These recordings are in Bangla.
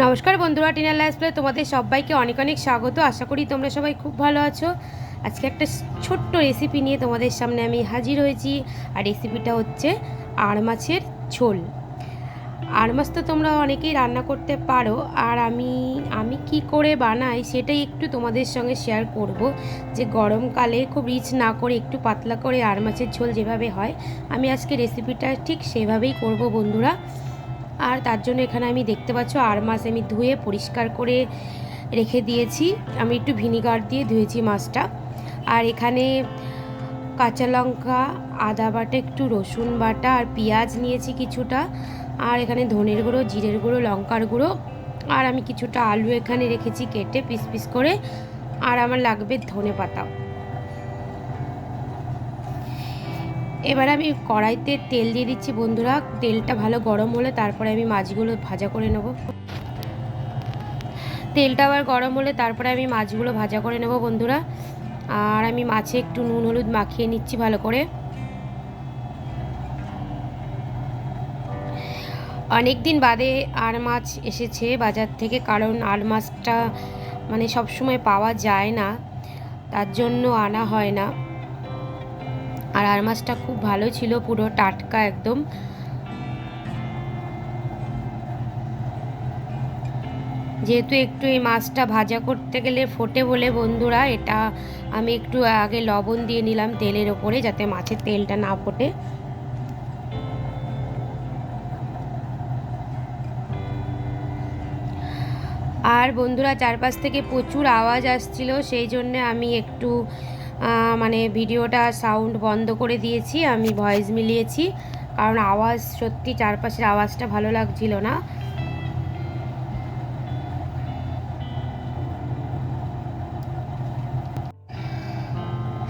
নমস্কার বন্ধুরা, টিনা লাইফস্টাইলে তোমাদের সবাইকে অনেক অনেক স্বাগত। আশা করি তোমরা সবাই খুব ভালো আছো। আজকে একটা ছোট্ট রেসিপি নিয়ে তোমাদের সামনে আমি হাজির হয়েছি। আর রেসিপিটা হচ্ছে আড় মাছের ঝোল। আড় মাছ তো তোমরা অনেকেই রান্না করতে পারো, আর আমি কি করে বানাই সেটাই একটু তোমাদের সঙ্গে শেয়ার করব। যে গরমকালে খুব রিচ না করে একটু পাতলা করে আড় মাছের ঝোল যেভাবে হয়, আমি আজকে রেসিপিটা ঠিক সেভাবেই করব বন্ধুরা। আর তার জন্য এখানে আমি দেখতে পাচ্ছ আড় মাছ আমি ধুয়ে পরিষ্কার করে রেখে দিয়েছি। আমি একটু ভিনিগার দিয়ে ধুয়েছি মাছটা। আর এখানে কাঁচা লঙ্কা, আদা বাটা, একটু রসুন বাটা আর পেঁয়াজ নিয়েছি কিছুটা। আর এখানে ধনের গুঁড়ো, জিরের গুঁড়ো, লঙ্কার গুঁড়ো, আর আমি কিছুটা আলু এখানে রেখেছি কেটে পিস পিস করে। আর আমার লাগবে ধনে পাতা। এবার আমি কড়াইতে তেল দিয়ে দিচ্ছি বন্ধুরা। তেলটা ভালো গরম হলে তারপরে আমি মাছগুলো ভাজা করে নেব। তেলটা আবার গরম হলে তারপরে আমি মাছগুলো ভাজা করে নেব বন্ধুরা। আর আমি মাছে একটু নুন হলুদ মাখিয়ে নিচ্ছি ভালো করে। অনেক দিন বাদে আড় মাছ এসেছে বাজার থেকে, কারণ আড় মাছটা মানে সব সময় পাওয়া যায় না, তার জন্য আনা হয় না। আর আড় মাছটা খুব ভালো ছিল, পুরো টাটকা একদম। যেহেতু একটু এই মাছটা ভাজা করতে গেলে ফোটে বলে বন্ধুরা, এটা আমি একটু আগে লবণ দিয়ে নিলাম তেলের ওপরে, যাতে মাছের তেলটা না ফোটে। আর বন্ধুরা, চারপাশ থেকে প্রচুর আওয়াজ আসছিল, সেই জন্যে আমি একটু মানে ভিডিওটা সাউন্ড বন্ধ করে দিয়েছি, আমি ভয়েস মিলিয়েছি। কারণ আওয়াজ, সত্যি চারপাশের আওয়াজটা ভালো লাগছিল না।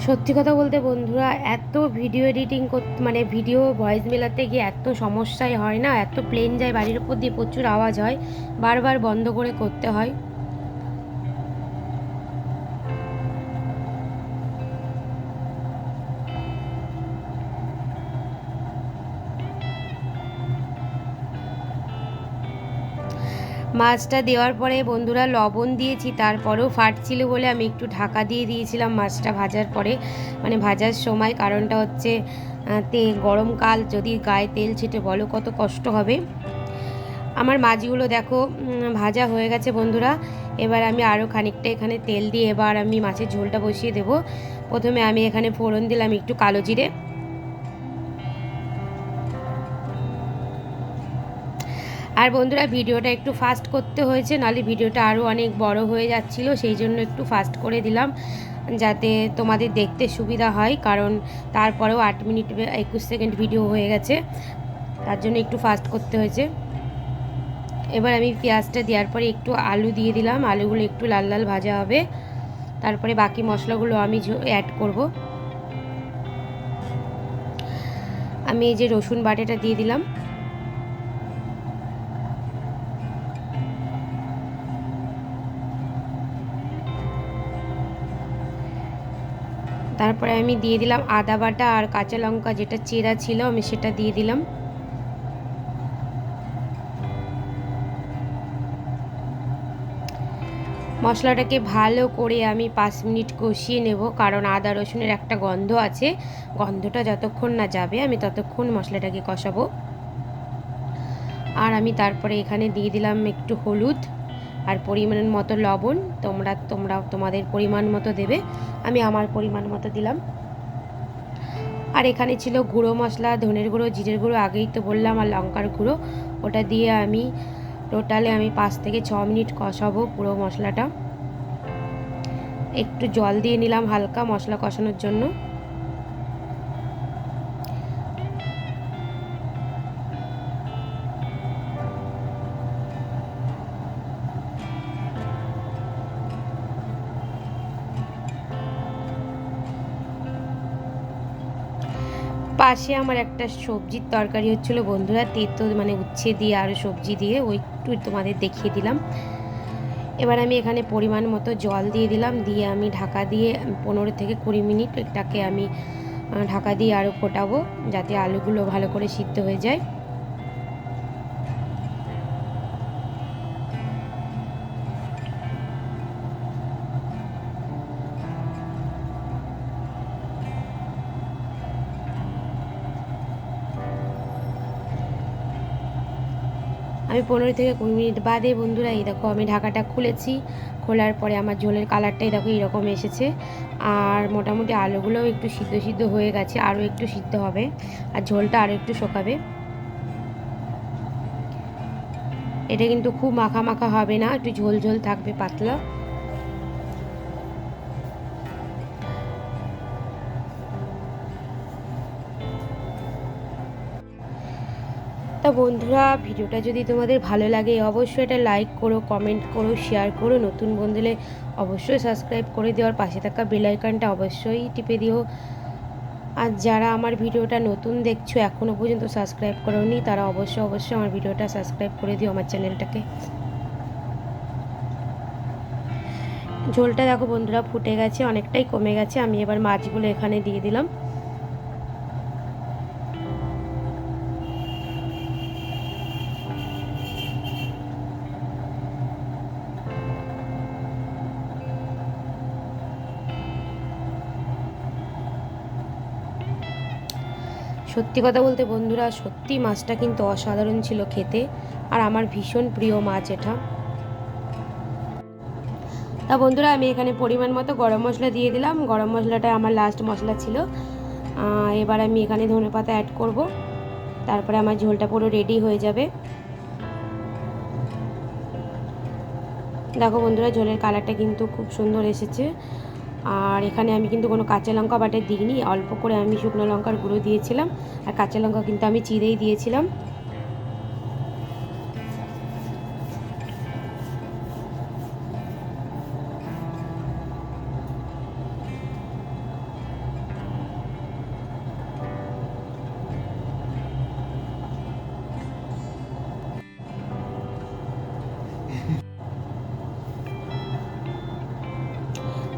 সত্যি কথা বলতে বন্ধুরা, এত ভিডিও এডিটিং করতে মানে ভিডিও ভয়েস মেলাতে গিয়ে এত সমস্যাই হয় না, এত প্লেন যায় বাড়ির উপর দিয়ে, প্রচুর আওয়াজ হয়, বারবার বন্ধ করে করতে হয়। মাছটা দেওয়ার পরে বন্ধুরা লবণ দিয়েছি, তারপরেও ফাটছিল বলে আমি একটু ঢাকা দিয়ে দিয়েছিলাম মাছটা ভাজার পরে, মানে ভাজার সময়। কারণটা হচ্ছে গরমকাল, যদি গায়ে তেল ছিটে বলো কত কষ্ট হবে। আমার মাছগুলো দেখো ভাজা হয়ে গেছে বন্ধুরা। এবার আমি আরও খানিকটা এখানে তেল দিয়ে এবার আমি মাছের ঝোলটা বসিয়ে দেব। প্রথমে আমি এখানে ফোড়ন দিলাম একটু কালো জিরে। আর বন্ধুরা, ভিডিওটা একটু ফাস্ট করতে হয়েছে, নাহলে ভিডিওটা আরও অনেক বড় হয়ে যাচ্ছিল, সেই জন্য একটু ফাস্ট করে দিলাম যাতে তোমাদের দেখতে সুবিধা হয়। কারণ তারপরেও 8 মিনিট 21 সেকেন্ড ভিডিও হয়ে গেছে, তার জন্য একটু ফাস্ট করতে হয়েছে। এবার আমি পেঁয়াজটা দেওয়ার পরে একটু আলু দিয়ে দিলাম, আলুগুলো একটু লাল লাল ভাজা হবে, তারপরে বাকি মশলাগুলো আমি অ্যাড করব। আমি এই যে রসুন বাটাটা দিয়ে দিলাম। তারপরে আমি দিয়ে দিলাম আদা বাটা আর কাঁচা লঙ্কা, যেটা চেরা ছিল আমি সেটা দিয়ে দিলাম। মশলাটাকে ভালো করে আমি 5 মিনিট কষিয়ে নেব, কারণ আদা রসুনের একটা গন্ধ আছে, গন্ধটা যতক্ষণ না যাবে আমি ততক্ষণ মশলাটাকে কষাবো। আর আমি তারপরে এখানে দিয়ে দিলাম একটু হলুদ আর পরিমাণ মতো লবণ। তোমরা তোমাদের পরিমাণ মতো দেবে, আমি আমার পরিমাণ মতো দিলাম। আর এখানে ছিল গুঁড়ো মশলা, ধনের গুঁড়ো, জিরের গুঁড়ো, আগেই তো বললাম, আর লঙ্কার গুঁড়ো। ওটা দিয়ে আমি টোটালে 5 থেকে 6 মিনিট কষাবো পুরো মশলাটা। একটু জল দিয়ে নিলাম হালকা মশলা কষানোর জন্য। পাশে আমার একটা সবজির তরকারি হচ্ছিলো বন্ধুরা, তেতো মানে উচ্ছে দিয়ে আরও সবজি দিয়ে, ওই একটু তোমাদের দেখিয়ে দিলাম। এবার আমি এখানে পরিমাণ মতো জল দিয়ে দিলাম, দিয়ে আমি ঢাকা দিয়ে 15 থেকে 20 মিনিট এটাকে আমি ঢাকা দিয়ে আরও ফোটাবো, যাতে আলুগুলো ভালো করে সিদ্ধ হয়ে যায়। আমি 15 থেকে 20 মিনিট বাদে বন্ধুরা এই দেখো আমি ঢাকাটা খুলেছি। খোলার পরে আমার ঝোলের কালারটাই দেখো এরকম এসেছে। আর মোটামুটি আলুগুলোও একটু সিদ্ধ সিদ্ধ হয়ে গেছে, আরও একটু সিদ্ধ হবে আর ঝোলটা আরও একটু শুকাবে। এটা কিন্তু খুব মাখা মাখা হবে না, একটু ঝোল ঝোল থাকবে, পাতলা। তা বন্ধুরা, ভিডিওটা যদি তোমাদের ভালো লাগে অবশ্যই এটা লাইক করো, কমেন্ট করো, শেয়ার করো। নতুন বন্ধুলে অবশ্যই সাবস্ক্রাইব করে দেওয়ার পাশে থাকা বেল আইকনটা অবশ্যই টিপে দিও। আর যারা আমার ভিডিওটা নতুন দেখছো এখনও পর্যন্ত সাবস্ক্রাইব করোনি, তারা অবশ্যই আমার ভিডিওটা সাবস্ক্রাইব করে দিও, আমার চ্যানেলটাকে। ঝোলটা দেখো বন্ধুরা ফুটে গেছে, অনেকটাই কমে গেছে। আমি এবার মাছগুলো এখানে দিয়ে দিলাম। সত্যি কথা বলতে বন্ধুরা, সত্যি মাছটা কিন্তু অসাধারণ ছিল খেতে, আর আমার ভীষণ প্রিয় মাছ এটা। তা বন্ধুরা, আমি এখানে পরিমাণ মতো গরম মশলা দিয়ে দিলাম। গরম মশলাটা আমার লাস্ট মশলা ছিল। এবার আমি এখানে ধনেপাতা অ্যাড করব, তারপরে আমার ঝোলটা পুরো রেডি হয়ে যাবে। দেখো বন্ধুরা, ঝোলের কালারটা কিন্তু খুব সুন্দর এসেছে। আর এখানে আমি কিন্তু কোনো কাঁচা লঙ্কা বাটে দিইনি, অল্প করে আমি শুকনো লঙ্কার গুঁড়ো দিয়েছিলাম, আর কাঁচা লঙ্কা কিন্তু আমি চিরেই দিয়েছিলাম।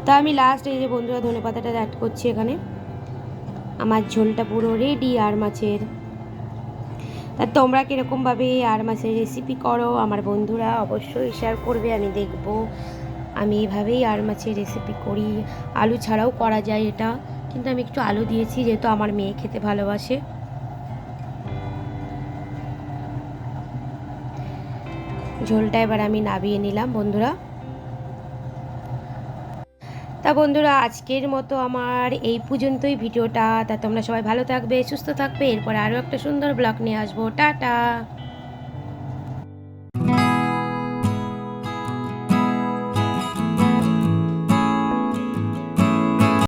তা আমি লাস্ট এই যে বন্ধুরা ধনেপাতাটা অ্যাড করছি এখানে। আমার ঝোলটা পুরো রেডি আর মাছের। তা তোমরা কীরকমভাবে আর মাছের রেসিপি করো আমার বন্ধুরা অবশ্যই শেয়ার করবে, আমি দেখব। আমি এইভাবেই আর মাছের রেসিপি করি, আলু ছাড়াও করা যায় এটা, কিন্তু আমি একটু আলু দিয়েছি যেহেতু আমার মেয়ে খেতে ভালোবাসে। ঝোলটা এবার আমি নামিয়ে নিলাম বন্ধুরা। তা বন্ধুরা, আজকের মতো আমার এই পর্যন্তই ভিডিওটা। তা তোমরা সবাই ভালো থাকবে, সুস্থ থাকবে। এরপর আরও একটা সুন্দর ব্লগ নিয়ে আসবো। টাটা।